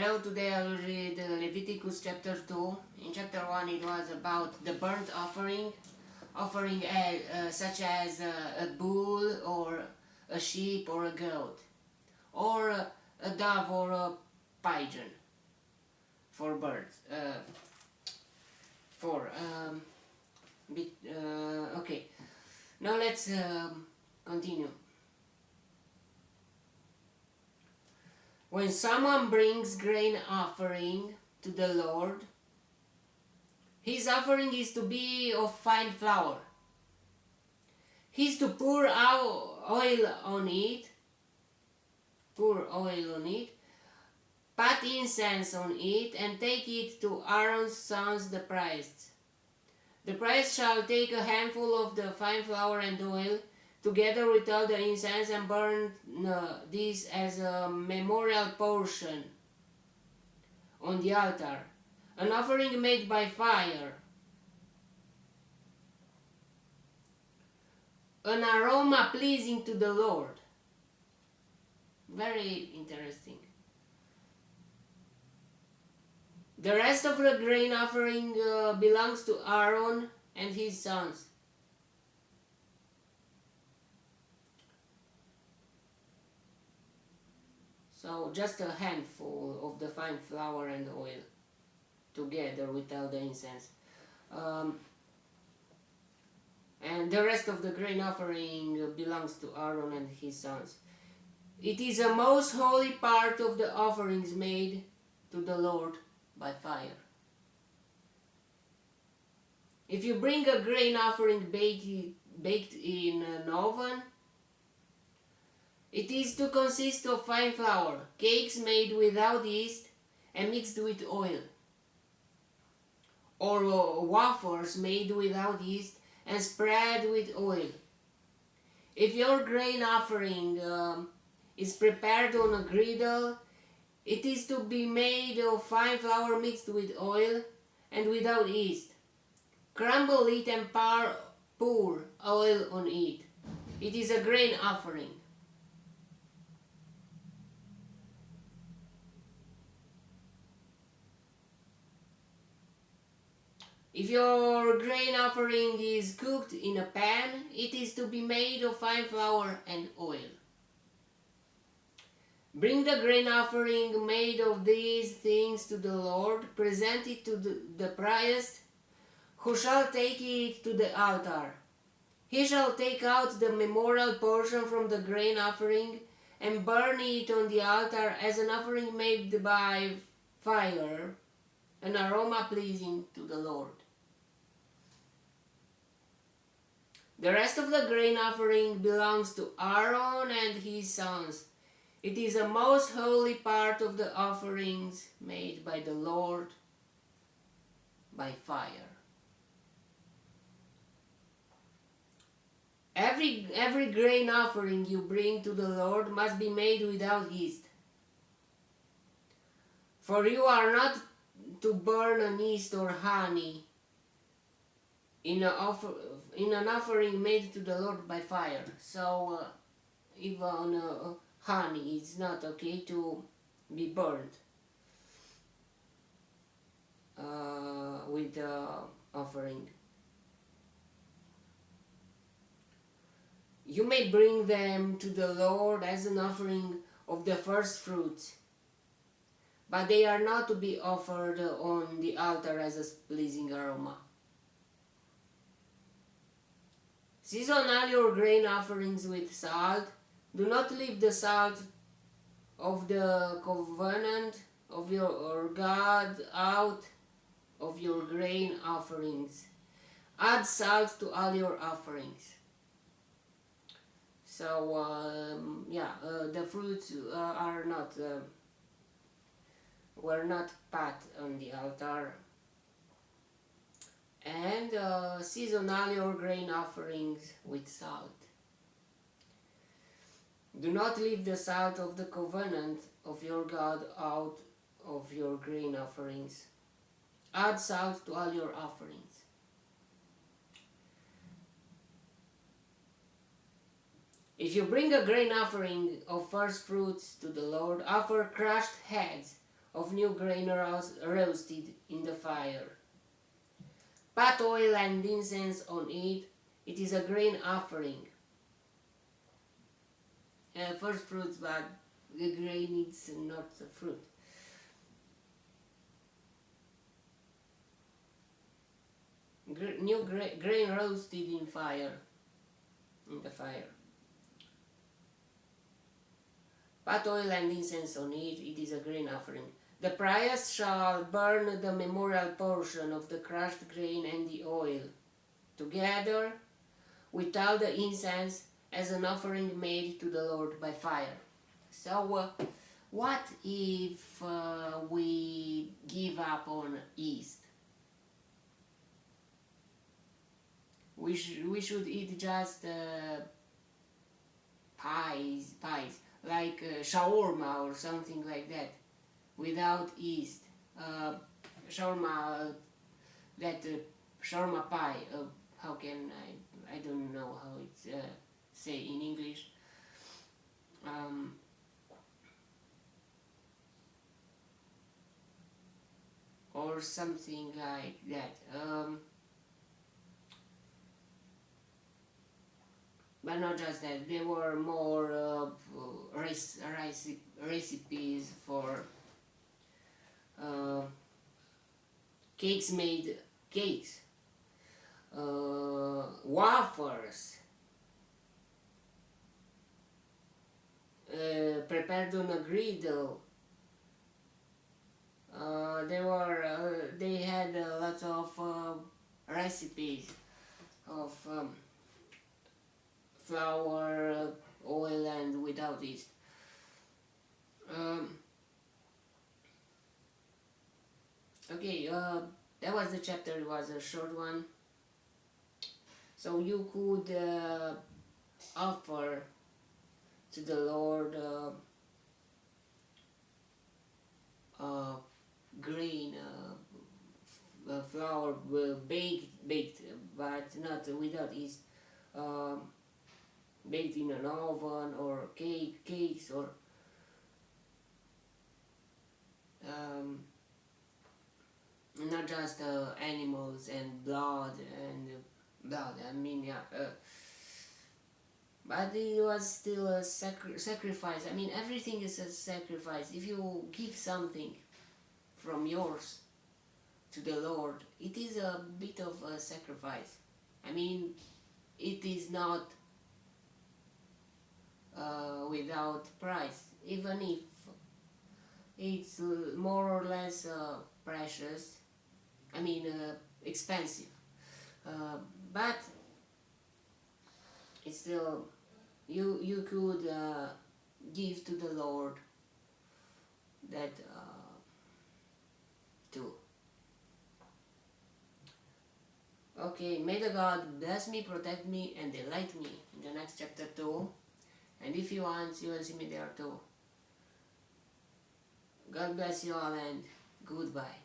Hello, today I will read Leviticus chapter 2. In chapter 1 it was about the burnt offering, such as a bull or a sheep or a goat, or a dove or a pigeon for birds. Okay, now let's continue. When someone brings grain offering to the Lord, his offering is to be of fine flour. He is to pour oil on it, pat incense on it, and take it to Aaron's sons the priests. The priest shall take a handful of the fine flour and oil, together with all the incense, and burn this as a memorial portion on the altar, an offering made by fire, an aroma pleasing to the Lord. Very interesting. The rest of the grain offering belongs to Aaron and his sons. So just a handful of the fine flour and oil, together with all the incense. And the rest of the grain offering belongs to Aaron and his sons. It is a most holy part of the offerings made to the Lord by fire. If you bring a grain offering baked in an oven, it is to consist of fine flour, cakes made without yeast and mixed with oil, or wafers made without yeast and spread with oil. If your grain offering is prepared on a griddle, it is to be made of fine flour mixed with oil and without yeast. Crumble it and pour oil on it. It is a grain offering. If your grain offering is cooked in a pan, it is to be made of fine flour and oil. Bring the grain offering made of these things to the Lord, present it to the priest, who shall take it to the altar. He shall take out the memorial portion from the grain offering and burn it on the altar as an offering made by fire, an aroma pleasing to the Lord. The rest of the grain offering belongs to Aaron and his sons. It is a most holy part of the offerings made by the Lord by fire. Every grain offering you bring to the Lord must be made without yeast. For you are not to burn an yeast or honey in an offering made to the Lord by fire. So even honey is not okay to be burned with the offering. You may bring them to the Lord as an offering of the first fruits, but they are not to be offered on the altar as a pleasing aroma. Season all your grain offerings with salt. Do not leave the salt of the covenant of your God out of your grain offerings. Add salt to all your offerings. So the fruits were not pat on the altar. And season all your grain offerings with salt. Do not leave the salt of the covenant of your God out of your grain offerings. Add salt to all your offerings. If you bring a grain offering of first fruits to the Lord, offer crushed heads of new grain roasted in the fire. Pot oil and incense on it. It is a grain offering. First fruits, but the grain is not a fruit. New grain roasted in the fire. Pot oil and incense on it. It is a grain offering. The priest shall burn the memorial portion of the crushed grain and the oil together with all the incense as an offering made to the Lord by fire. So what if we give up on yeast? We should eat just pies like shawarma or something like that, without yeast. Shawarma, shawarma pie. How can I don't know how it's say in English. Or something like that. But not just that, there were more recipes for cakes, wafers, prepared on a griddle. They had lots of recipes of flour, oil, and without yeast. Okay, that was the chapter. It was a short one. So you could offer to the Lord grain, flour, baked, but not without yeast. Baked in an oven, or cakes, or not just animals and blood. I mean, yeah. But it was still a sacrifice. I mean, everything is a sacrifice. If you give something from yours to the Lord, it is a bit of a sacrifice. I mean, it is not without price, even if it's more or less precious, I mean expensive, but it's still, you could give to the Lord that too. Okay, may the God bless me, protect me, and delight me in the next chapter too. And if you want, you will see me there too. God bless you all, and goodbye.